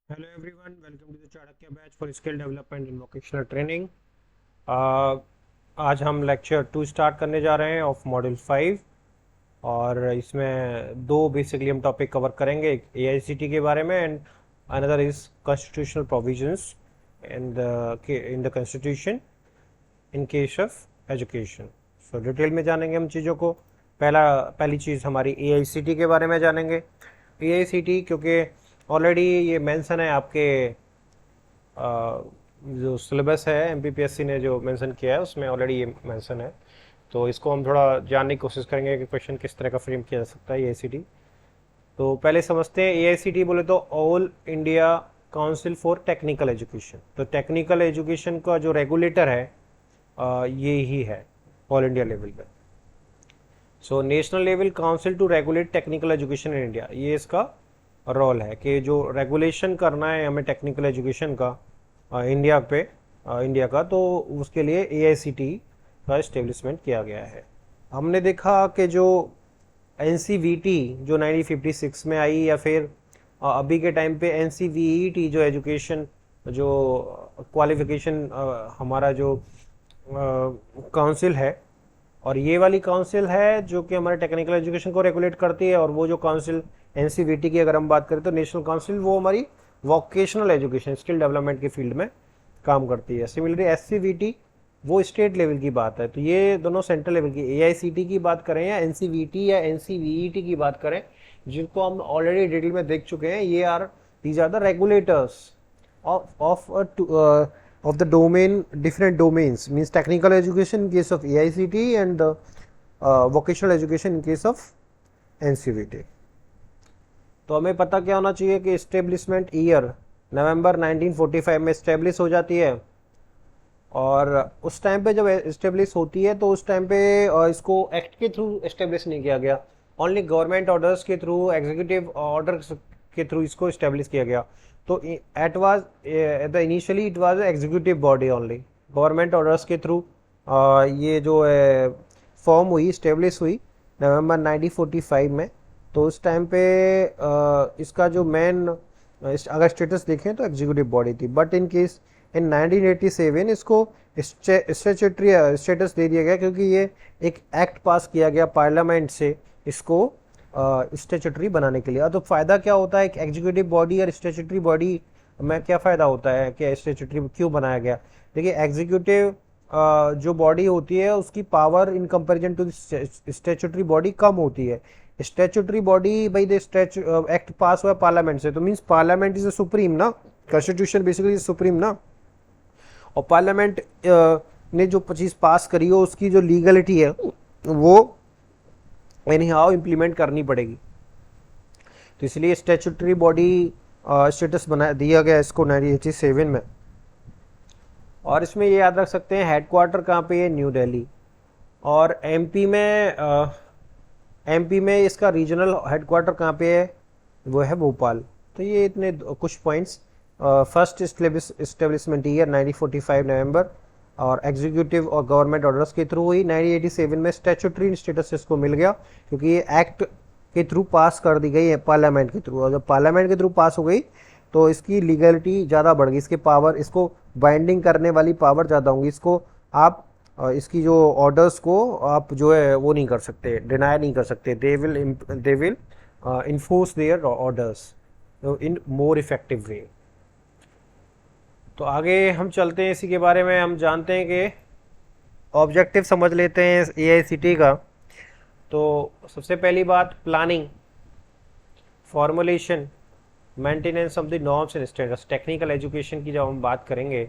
Hello everyone, welcome to the Chanakya batch for skill development and vocational training. आज हम lecture 2 start करने जा रहे हैं ऑफ मॉड्यूल 5 और इसमें दो बेसिकली हम टॉपिक कवर करेंगे, एक AICT के बारे में and another is constitutional provisions in the constitution in case of education. So detail में जानेंगे हम चीज़ों को। पहली चीज़ हमारी AICT के बारे में जानेंगे। AICT क्योंकि ऑलरेडी ये मेंशन है आपके जो सिलेबस है, MPPSC ने जो मेंशन किया है उसमें ऑलरेडी ये मेंशन है, तो इसको हम थोड़ा जानने की कोशिश करेंगे कि क्वेश्चन किस तरह का फ्रेम किया जा सकता है AICT। तो पहले समझते हैं AICT बोले तो all India council for technical education. तो टेक्निकल एजुकेशन का जो रेगुलेटर है ये ही है ऑल इंडिया लेवल पे। So national level council to regulate technical education in India, ये इसका रोल है कि जो रेगुलेशन करना है हमें टेक्निकल एजुकेशन का इंडिया का, तो उसके लिए AICT का इस्टेब्लिशमेंट किया गया है। हमने देखा कि जो NCVT जो 1956 में आई, या फिर अभी के टाइम पे NCVET जो एजुकेशन जो क्वालिफिकेशन हमारा जो काउंसिल है, और ये वाली काउंसिल है जो कि हमारे टेक्निकल एजुकेशन को रेगुलेट करती है। और वो जो काउंसिल NCVT की अगर हम बात करें तो नेशनल काउंसिल, वो हमारी वोकेशनल एजुकेशन स्किल डेवलपमेंट के फील्ड में काम करती है। सिमिलरली SCVT वो स्टेट लेवल की बात है। तो ये दोनों सेंट्रल लेवल की, AICT की बात करें या NCVT या NCVET की बात करें, जिनको हम ऑलरेडी डिटेल में देख चुके हैं, ये these are the regulators of the domain, different domains, means technical education in case of AICT and the vocational education in case of NCVT। तो हमें पता क्या होना चाहिए कि इस्टेब्लिशमेंट ईयर नवंबर 1945 में इस्टेब्लिश हो जाती है। और उस टाइम पे जब इस्टेब्लिश होती है तो उस टाइम पे इसको एक्ट के थ्रू इस्टेब्लिश नहीं किया गया, ओनली गवर्नमेंट ऑर्डर्स के थ्रू, एग्जीक्यूटिव ऑर्डर्स के थ्रू इसको इस्टेब्लिश किया गया। तो it was the initially it was executive body only, government orders के थ्रू ये जो फॉर्म हुई, इस्टेब्लिश हुई नवंबर 1945 में। तो उस टाइम पे इसका जो मेन अगर स्टेटस देखें तो एग्जीक्यूटिव बॉडी थी, बट इन केस इन 1987 इसको स्टैट्यूटरी स्टेटस दे दिया गया, क्योंकि ये एक एक्ट पास किया गया पार्लियामेंट से इसको स्टैट्यूटरी बनाने के लिए। तो फ़ायदा क्या होता है, एक एग्जीक्यूटिव बॉडी और स्टैट्यूटरी बॉडी में क्या फ़ायदा होता है कि स्टैट्यूटरी क्यों बनाया गया। देखिए एग्जीक्यूटिव जो बॉडी होती है उसकी power in comparison to statutory body कम होती है। Statutory body by the act pass हुआ पार्लियामेंट से, तो मीन्स पार्लियामेंट इज सुप्रीम ना, कॉन्स्टिट्यूशन बेसिकली सुप्रीम ना। और पार्लियामेंट ने जो 25 पास करी हो उसकी जो लीगलिटी है वो एनी हाउ इम्प्लीमेंट करनी पड़ेगी। तो इसलिए स्टैट्यूटरी बॉडी स्टेटस बना दिया गया इसको 1987 में। और इसमें ये याद रख सकते हैं हेडक्वार्टर कहाँ पे है, न्यू दिल्ली। और एमपी में इसका रीजनल हेडक्वार्टर कहाँ पे है, वो है भोपाल। तो ये इतने कुछ पॉइंट्स। फर्स्ट इस्टेब्लिशमेंट ईयर 1945 नवंबर, और एग्जीक्यूटिव और गवर्नमेंट ऑर्डर्स के थ्रू हुई। 1987 में स्टैट्यूटरी स्टेटस इसको मिल गया, क्योंकि ये एक्ट के थ्रू पास कर दी गई है पार्लियामेंट के थ्रू। और जब पार्लियामेंट के थ्रू पास हो गई तो इसकी लीगलिटी ज़्यादा बढ़ गई, इसकी पावर, इसको बाइंडिंग करने वाली पावर ज़्यादा होंगी। इसको आप इसकी जो ऑर्डर्स को आप जो है वो नहीं कर सकते, डिनाई नहीं कर सकते। They will enforce there orders in more effective way. तो आगे हम चलते हैं, इसी के बारे में हम जानते हैं कि ऑब्जेक्टिव समझ लेते हैं AICT का। तो सबसे पहली बात, planning, formulation, maintenance of the norms and standards. Technical education की जब हम बात करेंगे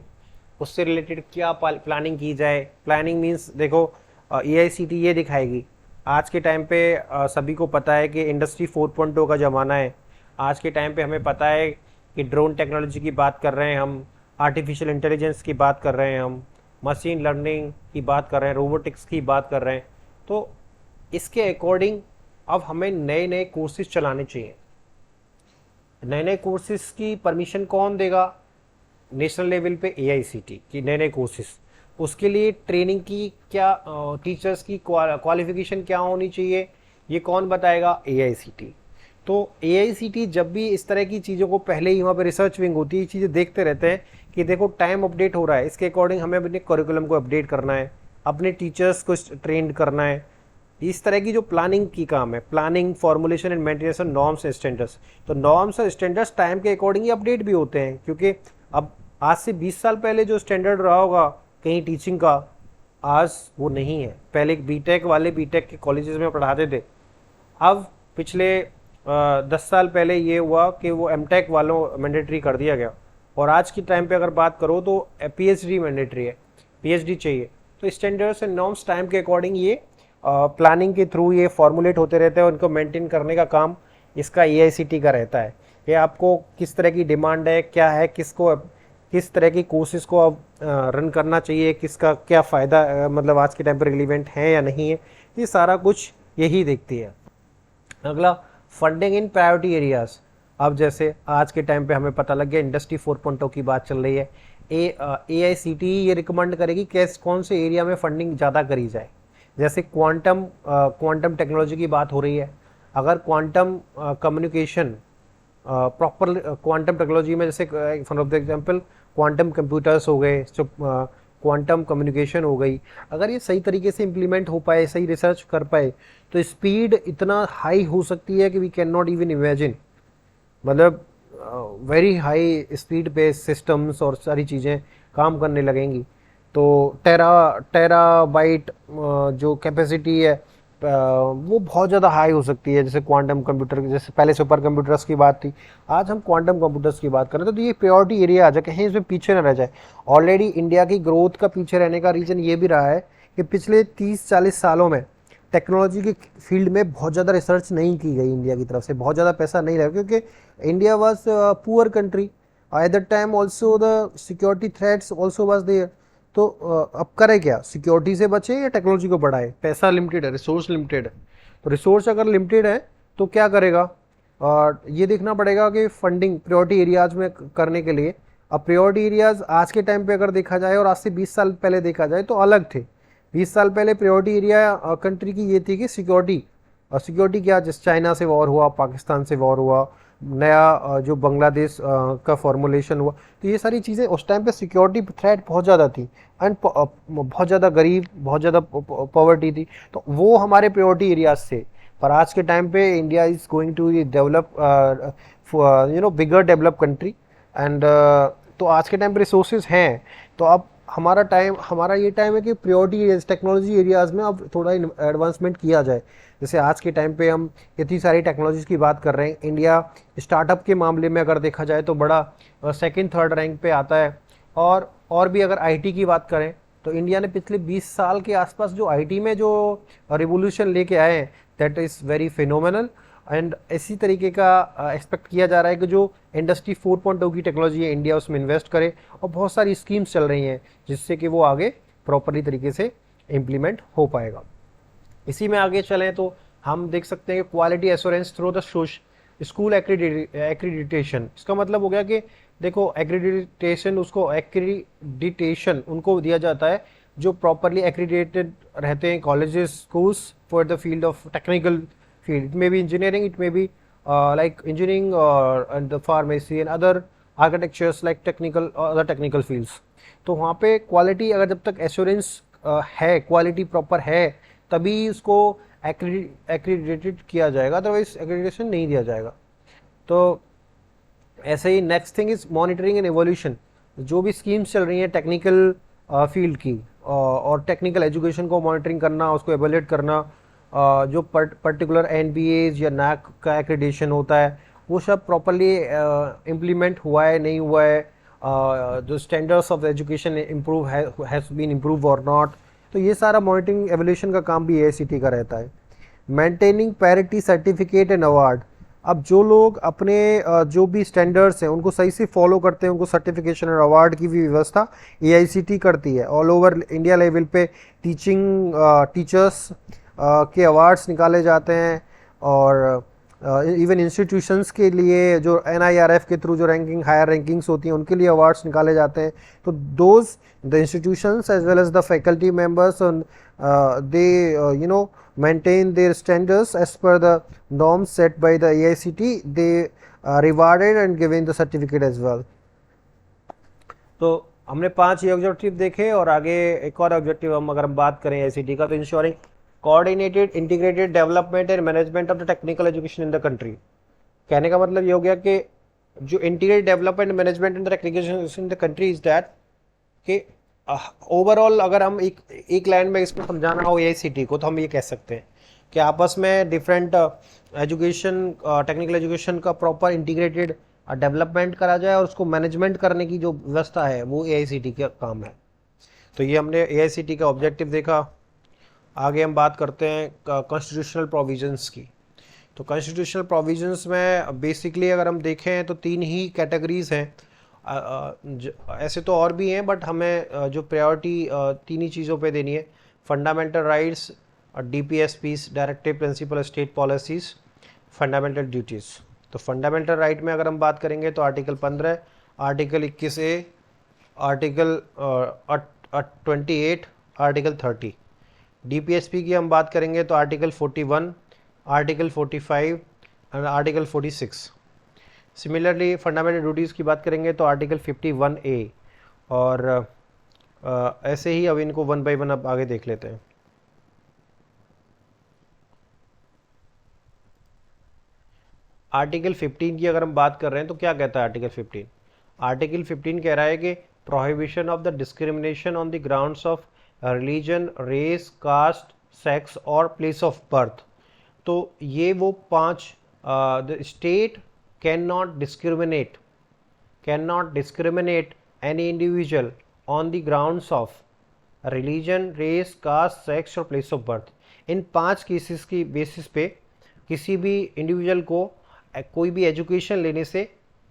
उससे रिलेटेड क्या प्लानिंग की जाए। प्लानिंग मीन्स देखो AICT ये दिखाएगी, आज के टाइम पे सभी को पता है कि इंडस्ट्री 4.0 का ज़माना है। आज के टाइम पे हमें पता है कि ड्रोन टेक्नोलॉजी की बात कर रहे हैं हम, आर्टिफिशियल इंटेलिजेंस की बात कर रहे हैं हम, मशीन लर्निंग की बात कर रहे हैं, रोबोटिक्स की बात कर रहे हैं। तो इसके अकॉर्डिंग अब हमें नए नए कोर्सेज चलाने चाहिए। नए नए कोर्सेज की परमिशन कौन देगा, नेशनल लेवल पे AICT की नए नए कोर्सेज। उसके लिए ट्रेनिंग की क्या, टीचर्स की क्वालिफिकेशन क्या होनी चाहिए, ये कौन बताएगा, AICT। तो AICT जब भी इस तरह की चीज़ों को, पहले ही वहाँ पे रिसर्च विंग होती है, ये चीज़ें देखते रहते हैं कि देखो टाइम अपडेट हो रहा है, इसके अकॉर्डिंग हमें अपने करिकुलम को अपडेट करना है, अपने टीचर्स को ट्रेंड करना है। इस तरह की जो प्लानिंग की काम है, planning, formulation and maintenance of norms and standards. तो नॉर्म्स और स्टैंडर्ड्स टाइम के अकॉर्डिंग ही अपडेट भी होते हैं, क्योंकि अब आज से 20 साल पहले जो स्टैंडर्ड रहा होगा कहीं टीचिंग का, आज वो नहीं है। पहले बीटेक वाले बीटेक के कॉलेजेस में पढ़ाते थे, अब पिछले 10 साल पहले ये हुआ कि वो एमटेक वालों मैंडेटरी कर दिया गया, और आज के टाइम पे अगर बात करो तो पीएचडी मैंडेटरी है, पीएचडी चाहिए। तो स्टैंडर्ड्स एंड नॉर्म्स टाइम के अकॉर्डिंग ये प्लानिंग के थ्रू ये फॉर्मुलेट होते रहते हैं, उनको मेंटेन करने का काम इसका AICT का रहता है कि आपको किस तरह की डिमांड है, क्या है, किस तरह की कोर्सेज को अब रन करना चाहिए, किसका क्या फ़ायदा मतलब आज के टाइम पर रिलीवेंट है या नहीं है, ये सारा कुछ यही देखती है। अगला, फंडिंग इन प्रायोरिटी एरियाज। अब जैसे आज के टाइम पे हमें पता लग गया इंडस्ट्री 4.0 की बात चल रही है, AICT ये रिकमेंड करेगी कौन से एरिया में फंडिंग ज़्यादा करी जाए। जैसे क्वांटम टेक्नोलॉजी की बात हो रही है, अगर quantum communication proper quantum technology में, जैसे for of the example quantum computers हो गए, जो क्वांटम कम्युनिकेशन हो गई, अगर ये सही तरीके से इम्प्लीमेंट हो पाए, सही रिसर्च कर पाए, तो स्पीड इतना हाई हो सकती है कि we can not even imagine. मतलब वेरी हाई स्पीड पे सिस्टम्स और सारी चीज़ें काम करने लगेंगी। तो टेराबाइट जो कैपेसिटी है वो बहुत ज़्यादा हाई हो सकती है। जैसे क्वांटम कंप्यूटर, जैसे पहले सुपर कंप्यूटर्स की बात थी, आज हम क्वांटम कंप्यूटर्स की बात करें तो ये प्रायोरिटी एरिया आ जाए, कहीं इसमें पीछे ना रह जाए। ऑलरेडी इंडिया की ग्रोथ का पीछे रहने का रीज़न ये भी रहा है कि पिछले 30-40 सालों में टेक्नोलॉजी के फील्ड में बहुत ज़्यादा रिसर्च नहीं की गई इंडिया की तरफ से, बहुत ज़्यादा पैसा नहीं लगा, क्योंकि India was poor country at that time, also the security threats also was there. तो अब करें क्या, सिक्योरिटी से बचे या टेक्नोलॉजी को बढ़ाए? पैसा लिमिटेड है, रिसोर्स लिमिटेड है, तो रिसोर्स अगर लिमिटेड है तो क्या करेगा, और ये देखना पड़ेगा कि फंडिंग प्रायोरिटी एरियाज में करने के लिए। अब प्रायोरिटी एरियाज आज के टाइम पे अगर देखा जाए और आज से 20 साल पहले देखा जाए तो अलग थे। 20 साल पहले प्रायोरिटी एरिया कंट्री की ये थी कि सिक्योरिटी, और सिक्योरिटी क्या, जिस चाइना से वॉर हुआ, पाकिस्तान से वॉर हुआ, नया जो बांग्लादेश का फॉर्मुलेशन हुआ, तो ये सारी चीज़ें उस टाइम पे सिक्योरिटी थ्रेट बहुत ज़्यादा थी, एंड बहुत ज़्यादा गरीब, बहुत ज़्यादा पॉवर्टी थी, तो वो हमारे प्रायोरिटी एरियाज थे। पर आज के टाइम पे India is going to develop bigger develop country, and तो आज के टाइम पे रिसोर्सेज हैं। तो अब हमारा ये टाइम है कि प्रायोरिटी टेक्नोलॉजी एरियाज़ में अब थोड़ा एडवांसमेंट किया जाए। जैसे आज के टाइम पे हम इतनी सारी टेक्नोलॉजीज की बात कर रहे हैं, इंडिया स्टार्टअप के मामले में अगर देखा जाए तो बड़ा 2nd-3rd रैंक पे आता है। और भी अगर आईटी की बात करें तो इंडिया ने पिछले 20 साल के आसपास जो आईटी में जो रिवोल्यूशन लेके आए हैं, that is very phenomenal, and इसी तरीके का एक्सपेक्ट किया जा रहा है कि जो इंडस्ट्री 4.0 की टेक्नोलॉजी है, इंडिया उसमें इन्वेस्ट करे, और बहुत सारी स्कीम्स चल रही हैं जिससे कि वो आगे प्रॉपरली तरीके से इम्प्लीमेंट हो पाएगा। इसी में आगे चलें तो हम देख सकते हैं कि quality assurance through the school accreditation. इसका मतलब हो गया कि देखो एक्रीडिटेशन उनको दिया जाता है जो प्रॉपरली एक्रीडिटेड रहते हैं, colleges, schools for the field of technical field. It may be engineering, it may be like engineering and the pharmacy and other architectures like other technical fields. तो वहाँ पे क्वालिटी अगर जब तक एश्योरेंस है, क्वालिटी प्रॉपर है, तभी उसको एक्रीडिटेड किया जाएगा, अदरवाइज एक्रीडिटेशन नहीं दिया जाएगा। तो ऐसे ही next thing is monitoring and evolution. जो भी स्कीम्स चल रही हैं टेक्निकल फील्ड की और टेक्निकल एजुकेशन को मॉनिटरिंग करना, उसको एवेल्यूएट करना, जो पर्टिकुलर एनबीएज या नैक का एक्रेडिटेशन होता है वो सब प्रॉपरली इम्प्लीमेंट हुआ है, नहीं हुआ है, जो standards of education improve has been improve और नॉट। तो ये सारा मॉनिटरिंग एवोल्यूशन का काम भी AICT का रहता है। Maintaining parity certificate and award. अब जो लोग अपने जो भी स्टैंडर्ड्स हैं उनको सही से फॉलो करते हैं, उनको सर्टिफिकेशन और अवार्ड की भी व्यवस्था AICT करती है। ऑल ओवर इंडिया लेवल पे टीचर्स के अवार्ड्स निकाले जाते हैं, और इवन इंस्टीट्यूशंस के लिए जो NIRF के थ्रू जो रैंकिंग हायर रैंकिंग्स होती हैं उनके लिए अवार्ड्स निकाले जाते हैं. तो those the institutions as well as the faculty members they maintain their standards as per the norms set by the AICTE. They rewarded and given the certificate as well. तो हमने 5 ये ऑब्जेक्टिव देखे और आगे एक और ऑब्जेक्टिव अगर हम बात करें AICTE का, तो ensuring coordinated integrated development and management of the technical education in the country. कहने का मतलब ये हो गया कि जो integrated development management in the technical education in the country is that कि ओवरऑल अगर हम एक लाइन में इसको समझाना हो AICTE को, तो हम ये कह सकते हैं कि आपस में डिफरेंट एजुकेशन टेक्निकल एजुकेशन का प्रॉपर इंटीग्रेटेड डेवलपमेंट करा जाए और उसको मैनेजमेंट करने की जो व्यवस्था है वो AICTE का काम है. तो ये हमने AICTE का ऑब्जेक्टिव देखा. आगे हम बात करते हैं कॉन्स्टिट्यूशनल प्रोविजंस की. तो कॉन्स्टिट्यूशनल प्रोविजंस में बेसिकली अगर हम देखें तो 3 ही कैटेगरीज हैं. ऐसे तो और भी हैं बट हमें जो प्रायोरिटी 3 ही चीज़ों पे देनी है. Fundamental rights, DPSPs directive principle state policies, fundamental duties. तो फंडामेंटल राइट में अगर हम बात करेंगे तो article 15, article 21A, article 28, article 30. DPSP की हम बात करेंगे तो article 41, article 45 and article 46. Similarly fundamental duties की बात करेंगे तो आर्टिकल 51A. और ऐसे ही अब इनको 1 बाय 1 अब आगे देख लेते हैं. आर्टिकल 15 की अगर हम बात कर रहे हैं तो क्या कहता है आर्टिकल 15? आर्टिकल 15 कह रहा है कि prohibition of the discrimination on the grounds of religion, race, caste, sex और प्लेस ऑफ बर्थ. तो ये वो 5 the state cannot discriminate any individual on the grounds of religion, race, caste, sex और place of birth. In 5 cases की basis पे किसी भी individual को कोई भी एजुकेशन लेने से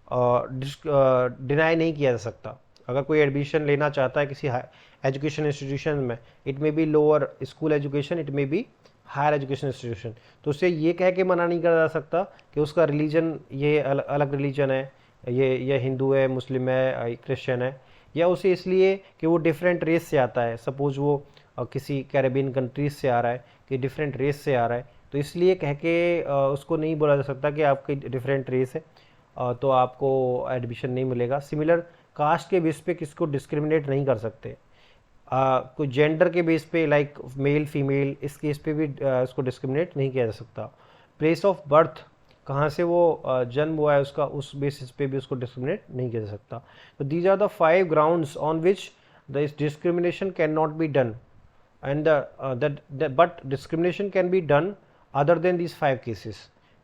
डिनाई नहीं किया जा सकता. अगर कोई एडमिशन लेना चाहता है किसी एजुकेशन इंस्टीट्यूशन में, it may be lower school education, it may be higher education institution, तो उससे ये कह के मना नहीं करा जा सकता कि उसका रिलीजन ये अलग रिलीजन है, ये हिंदू है, मुस्लिम है, क्रिश्चियन है, या उसे इसलिए कि वो डिफरेंट रेस से आता है. सपोज वो किसी कैरेबियन कंट्रीज से आ रहा है, कि डिफरेंट रेस से आ रहा है, तो इसलिए कह के उसको नहीं बोला जा सकता कि आपकी डिफरेंट रेस है तो आपको एडमिशन नहीं मिलेगा. सिमिलर कास्ट के बेस पे किसको डिस्क्रिमिनेट नहीं कर सकते. कोई जेंडर के बेस पे लाइक मेल फीमेल, इस केस पे भी इसको डिस्क्रिमिनेट नहीं किया जा सकता. प्लेस ऑफ बर्थ, कहाँ से वो जन्म हुआ है उसका, उस बेसिस पे भी उसको डिस्क्रिमिनेट नहीं किया जा सकता. तो these are the 5 grounds on which the discrimination can not be done and but discrimination can be done other than these 5 cases.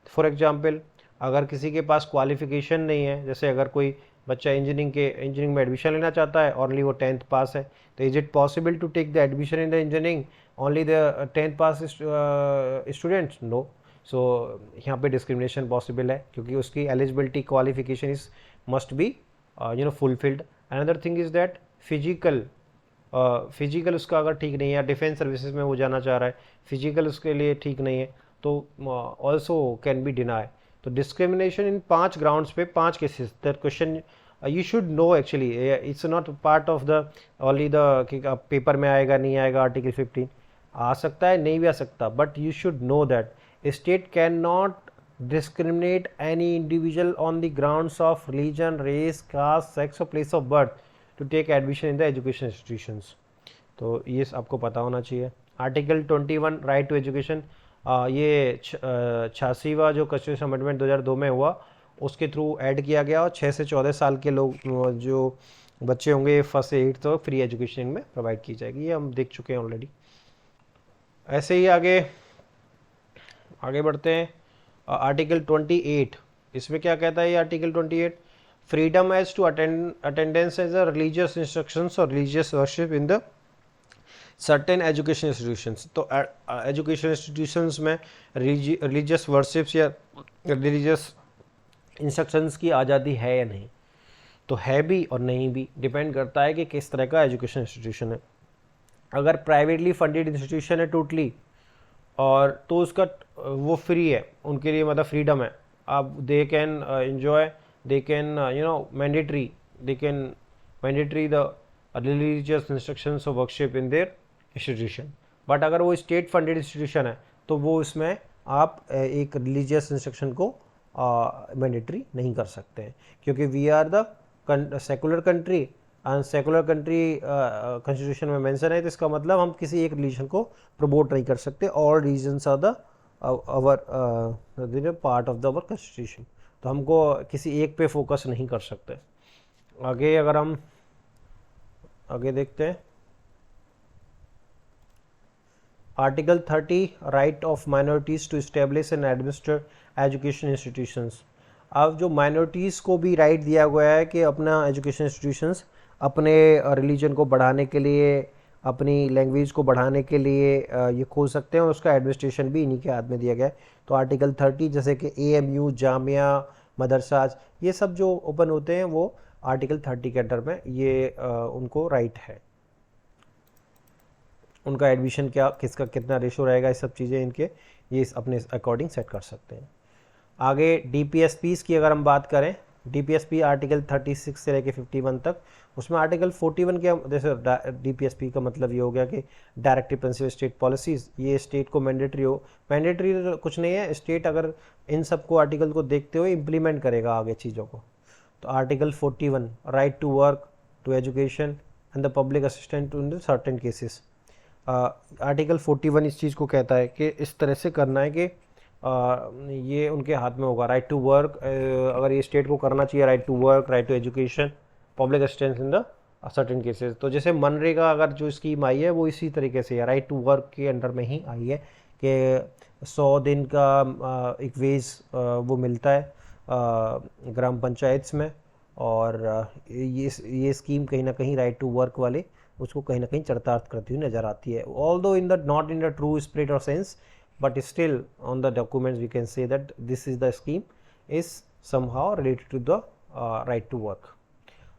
For example अगर किसी के पास क्वालिफिकेशन नहीं है, जैसे अगर कोई बच्चा इंजीनियरिंग में एडमिशन लेना चाहता है, ओनली वो 10th पास है, तो is it possible to take the admission in the engineering only the 10th pass students? No. So यहाँ पे डिस्क्रिमिनेशन पॉसिबल है क्योंकि उसकी eligibility qualification is must be fulfilled. Another thing is that physical उसका अगर ठीक नहीं है, डिफेंस सर्विसेज में वो जाना चाह रहा है, फिजिकल उसके लिए ठीक नहीं है, तो ऑल्सो कैन बी डिनाई. तो डिस्क्रिमिनेशन इन 5 ग्राउंड्स पे 5 cases. That question you should know actually, it's not part of the only the कि पेपर में आएगा नहीं आएगा. आर्टिकल 15 आ सकता है, नहीं भी आ सकता, but you should know that state can not discriminate any individual on the grounds of religion, race, caste, sex or place of birth to take admission in the education institutions. तो ये आपको पता होना चाहिए. आर्टिकल 21 राइट टू एजुकेशन, ये 86वां जो constitution amendment 2002 में हुआ उसके थ्रू ऐड किया गया, और 6 से 14 साल के लोग जो बच्चे होंगे 1st से 8th तक फ्री एजुकेशन में प्रोवाइड की जाएगी. ये हम देख चुके हैं ऑलरेडी. ऐसे ही आगे बढ़ते हैं. आर्टिकल 28, इसमें क्या कहता है ये article 28? Freedom as to attendance as a religious instructions और religious worship in the certain education institutions. तो एजुकेशन इंस्टीट्यूशंस में रिलीजियस वर्शिप्स या रिलीजियस इंस्ट्रक्शंस की आज़ादी है या नहीं? तो है भी और नहीं भी, डिपेंड करता है कि किस तरह का एजुकेशन इंस्टीट्यूशन है. अगर प्राइवेटली फंडेड इंस्टीट्यूशन है टोटली और तो उसका वो फ्री है उनके लिए, मतलब फ्रीडम है। आप they can enjoy, they can they can mandatory the religious instructions of worship in their institution. But अगर वो स्टेट फंडेड इंस्टीट्यूशन है तो वो इसमें आप एक रिलीजियस इंस्ट्रक्शन को मैंडेटरी नहीं कर सकते हैं, क्योंकि we are the secular country and secular country constitution में मेंशन है, तो इसका मतलब हम किसी एक रिलीजन को प्रमोट नहीं कर सकते। All reasons are the our part of the our constitution, तो हमको किसी एक पे फोकस नहीं कर सकते। आगे अगर हम आगे देखते हैं, article 30 right of minorities to establish and administer education institutions. अब जो माइनॉरिटीज़ को भी राइट दिया गया है कि अपना एजुकेशन इंस्टीट्यूशंस अपने रिलीजन को बढ़ाने के लिए, अपनी लैंग्वेज को बढ़ाने के लिए ये खोल सकते हैं, और उसका एडमिनिस्ट्रेशन भी इन्हीं के हाथ में दिया गया है। तो आर्टिकल 30 जैसे कि AMU, जामिया, मदरसाज, ये सब जो ओपन होते हैं वो आर्टिकल 30 के अंडर में ये उनको राइट है। उनका एडमिशन क्या, किसका कितना रेशो रहेगा, ये सब चीज़ें इनके ये अपने अकॉर्डिंग सेट कर सकते हैं। आगे DPSPs की अगर हम बात करें, DPSP आर्टिकल 36 से लेकर 51 तक, उसमें आर्टिकल 41 के जैसे DPSP का मतलब ये हो गया कि डायरेक्टिव प्रिंसिपल स्टेट पॉलिसीज़, ये स्टेट को मैंडेटरी हो, मैंडेटरी कुछ नहीं है, स्टेट अगर इन सबको आर्टिकल को देखते हुए इम्प्लीमेंट करेगा आगे चीज़ों को। तो article 41 right to work, to education and the public assistant in certain cases. Article 41 इस चीज़ को कहता है कि इस तरह से करना है कि ये उनके हाथ में होगा। राइट टू वर्क, अगर ये स्टेट को करना चाहिए, right to work, right to education, public assistance in the certain cases. तो जैसे मनरेगा अगर जो स्कीम आई है वो इसी तरीके से है, राइट टू वर्क के अंडर में ही आई है कि 100 दिन का एक वेज वो मिलता है ग्राम पंचायत में, और ये स्कीम कहीं ना कहीं राइट टू वर्क वाले उसको कहीं ना कहीं चरितार्थ करती हुई नजर आती है। Although in the not in the true spirit और sense, but still on the documents we can say that this is the scheme is somehow related to the right to work.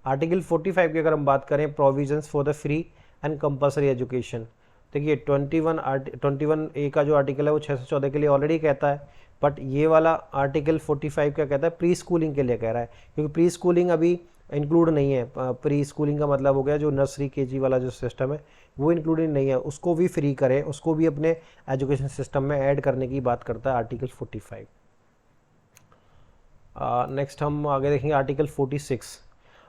Article 45 की अगर हम बात करें, provisions for the free and compulsory education. देखिए 21A का जो article है वो 614 के लिए ऑलरेडी कहता है, बट ये वाला आर्टिकल 45 क्या कहता है, प्री स्कूलिंग के लिए कह रहा है, क्योंकि प्री स्कूलिंग अभी इंक्लूड नहीं है। प्री स्कूलिंग का मतलब हो गया जो नर्सरी KG वाला जो सिस्टम है वो इंक्लूडेड नहीं है, उसको भी फ्री करें, उसको भी अपने एजुकेशन सिस्टम में ऐड करने की बात करता है आर्टिकल 45। नेक्स्ट हम आगे देखेंगे आर्टिकल 46।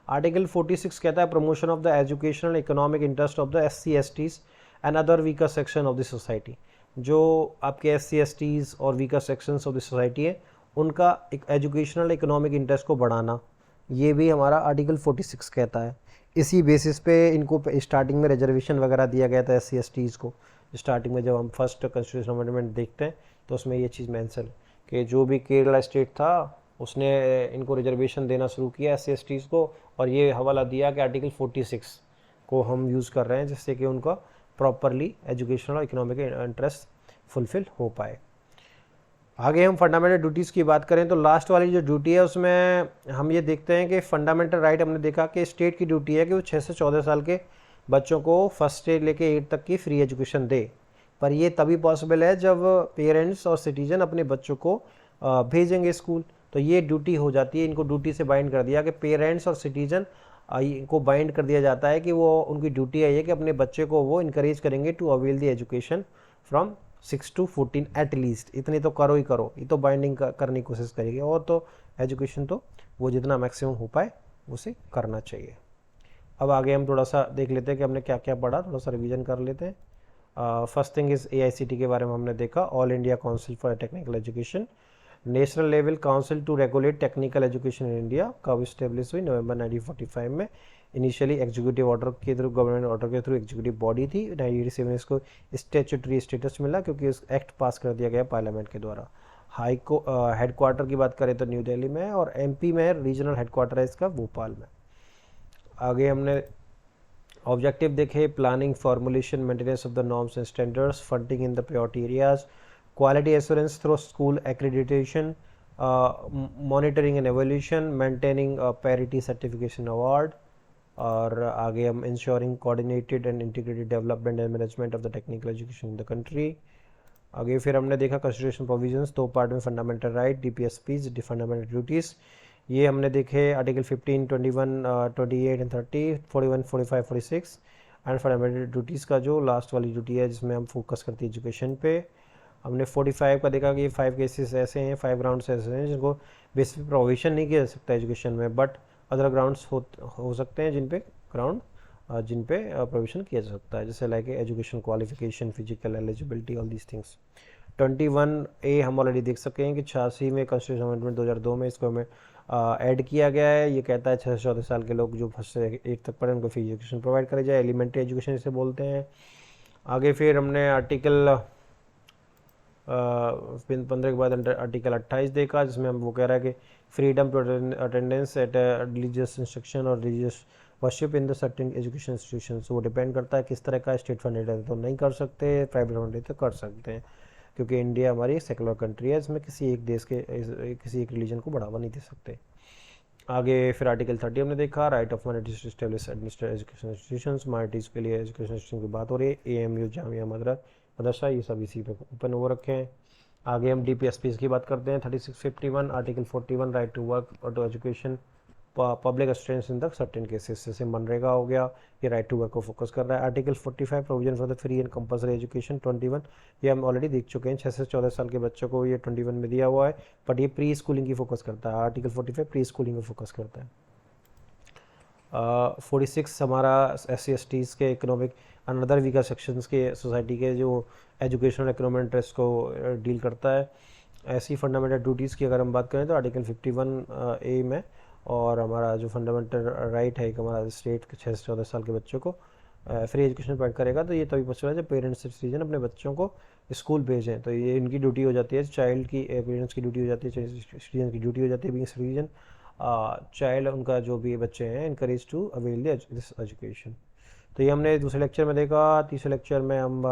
आर्टिकल 46 कहता है promotion of the educational economic interest of the SC STs and other weaker section of the society. जो आपके SC STs और weaker sections of the society है उनका एक एजुकेशनल इकोनॉमिक इंटरेस्ट को बढ़ाना, ये भी हमारा आर्टिकल 46 कहता है। इसी बेसिस पे इनको स्टार्टिंग में रिजर्वेशन वगैरह दिया गया था SC STs को। स्टार्टिंग में जब हम फर्स्ट कॉन्स्टिट्यूशन अमेंडमेंट देखते हैं तो उसमें ये चीज़ मेंशन कि जो भी केरला स्टेट था उसने इनको रिजर्वेशन देना शुरू किया SC STs को, और ये हवाला दिया कि आर्टिकल 46 को हम यूज़ कर रहे हैं जिससे कि उनका प्रॉपरली एजुकेशनल और इकोनॉमिक इंटरेस्ट फुलफिल हो पाए। आगे हम फंडामेंटल ड्यूटीज़ की बात करें तो लास्ट वाली जो ड्यूटी है उसमें हम ये देखते हैं कि फंडामेंटल राइट हमने देखा कि स्टेट की ड्यूटी है कि वो 6 से 14 साल के बच्चों को फर्स्ट से लेके 8 तक की फ्री एजुकेशन दे, पर ये तभी पॉसिबल है जब पेरेंट्स और सिटीजन अपने बच्चों को भेजेंगे स्कूल। तो ये ड्यूटी हो जाती है, इनको ड्यूटी से बाइंड कर दिया कि पेरेंट्स और सिटीजन को बाइंड कर दिया जाता है कि वो उनकी ड्यूटी है ये कि अपने बच्चे को वो इनकरेज करेंगे to avail the education from 6 to 14 at least. इतनी तो करो ही करो, ये तो बाइंडिंग करने की कोशिश करेगी, और तो एजुकेशन तो वो जितना मैक्सिमम हो पाए उसे करना चाहिए। अब आगे हम थोड़ा सा देख लेते हैं कि हमने क्या क्या पढ़ा, थोड़ा सा रिवीजन कर लेते हैं। फर्स्ट थिंग इज़ AICT के बारे में हमने देखा, all India council for technical education. National level council to regulate technical education in India कब इस्टेब्लिश हुई, नवंबर 1945 में। इनिशियली एग्जीक्यूटिव ऑर्डर के थ्रू, गवर्नमेंट ऑर्डर के थ्रू एग्जीक्यूटिव बॉडी थी। 1987 में इसको स्टैट्यूटरी स्टेटस मिला क्योंकि इस एक्ट पास कर दिया गया पार्लियामेंट के द्वारा। हेडक्वार्टर की बात करें तो न्यू दिल्ली में, और MP में रीजनल हेडक्वार्टर है इसका भोपाल में। आगे हमने ऑब्जेक्टिव देखे, planning, formulation, maintenance of the norms and standards, funding in the priority areas, quality assurance through school accreditation, monitoring and evolution, maintaining parity certification award, और आगे हम ensuring coordinated and integrated development and management of the technical education in the country, आगे फिर हमने देखा constitution provisions, दो part में, fundamental right, DPSPs, fundamental duties, ये हमने देखे article 15, 21, 28 and 30, 41, 45, 46 and fundamental duties का जो लास्ट वाली ड्यूटी है जिसमें हम फोकस करते हैं एजुकेशन पे। हमने 45 का देखा कि ये 5 केसेस ऐसे हैं, 5 ग्राउंड्स ऐसे हैं जिनको बेसिक प्रोविजन नहीं किया जा सकता एजुकेशन में, बट अदर ग्राउंड्स हो सकते हैं जिन पे प्रोविजन किया जा सकता है, जैसे like education qualification, physical eligibility, all these things. 21A हम ऑलरेडी देख सकते हैं कि 86 में कॉन्स्टिट्यूशन अमेंडमेंट 2002 में इसको हमें ऐड किया गया है। ये कहता है 6 से 14 साल के लोग जो फर्स्ट से 8 तक पढ़े उनको फ्री एजुकेशन प्रोवाइड करी जाए, एलिमेंट्री एजुकेशन इसे बोलते हैं। आगे फिर हमने आर्टिकल 15 के बाद आर्टिकल 28 देखा, जिसमें हम वो कह रहा है कि freedom to attendance at religious instruction और religious worship in the certain education institution. वो डिपेंड करता है किस तरह का स्टेट फंडेड है तो नहीं कर सकते, प्राइवेट फंडेड तो कर सकते हैं, क्योंकि इंडिया हमारी सेकुलर कंट्री है, इसमें किसी एक देश के किसी एक रिलीजन को बढ़ावा नहीं दे सकते। आगे फिर आर्टिकल 30 हमने देखा, right of minorities to establish administrate education institutions, minorities के लिए एजुकेशन इंस्टीट्यूशन की बात हो रही है, AMU, जामिया मदरसा, ये सब इसी पे ओपन हो रखे हैं। आगे हम DPSPs की बात करते हैं, 3651, आर्टिकल 41, राइट टू वर्क और to education, public assistance in the certain cases, जैसे मनरेगा हो गया, ये राइट टू वर्क को फोकस कर रहा है। Article 45, provision for the free and compulsory education, 21, ये हम ऑलरेडी देख चुके हैं, 6 से 14 साल के बच्चों को ये 21 में दिया हुआ है, बट ये प्री स्कूलिंग की फोकस करता है। आर्टिकल 45 प्री स्कूलिंग को फोकस करता है। 46 हमारा SC/STs के economic and other weaker sections के सोसाइटी के जो एजुकेशनल इकोनॉमिक इंटरेस्ट को डील करता है। ऐसी फंडामेंटल ड्यूटीज़ की अगर हम बात करें तो आर्टिकल 51A में, और हमारा जो फंडामेंटल राइट है एक हमारा स्टेट के 6 से 14 साल के बच्चों को फ्री एजुकेशन प्रोवाइड करेगा, तो ये तभी पॉसिबल है जब पेरेंट्स सिटीजन अपने बच्चों को स्कूल भेजें, तो ये इनकी ड्यूटी हो जाती है, चाइल्ड की पेरेंट्स की ड्यूटी हो जाती है, सिटीजन की ड्यूटी हो जाती है, बीइंग सिटीजन चाइल्ड उनका जो भी बच्चे हैं encourage to avail this education. तो ये हमने दूसरे लेक्चर में देखा। तीसरे लेक्चर में हम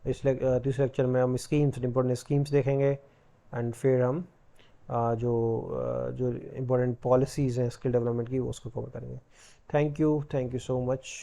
तीसरे लेक्चर में हम स्कीम्स, इंपॉर्टेंट स्कीम्स देखेंगे, एंड फिर हम जो इम्पोर्टेंट पॉलिसीज़ हैं स्किल डेवलपमेंट की उसको कवर करेंगे। Thank you so much.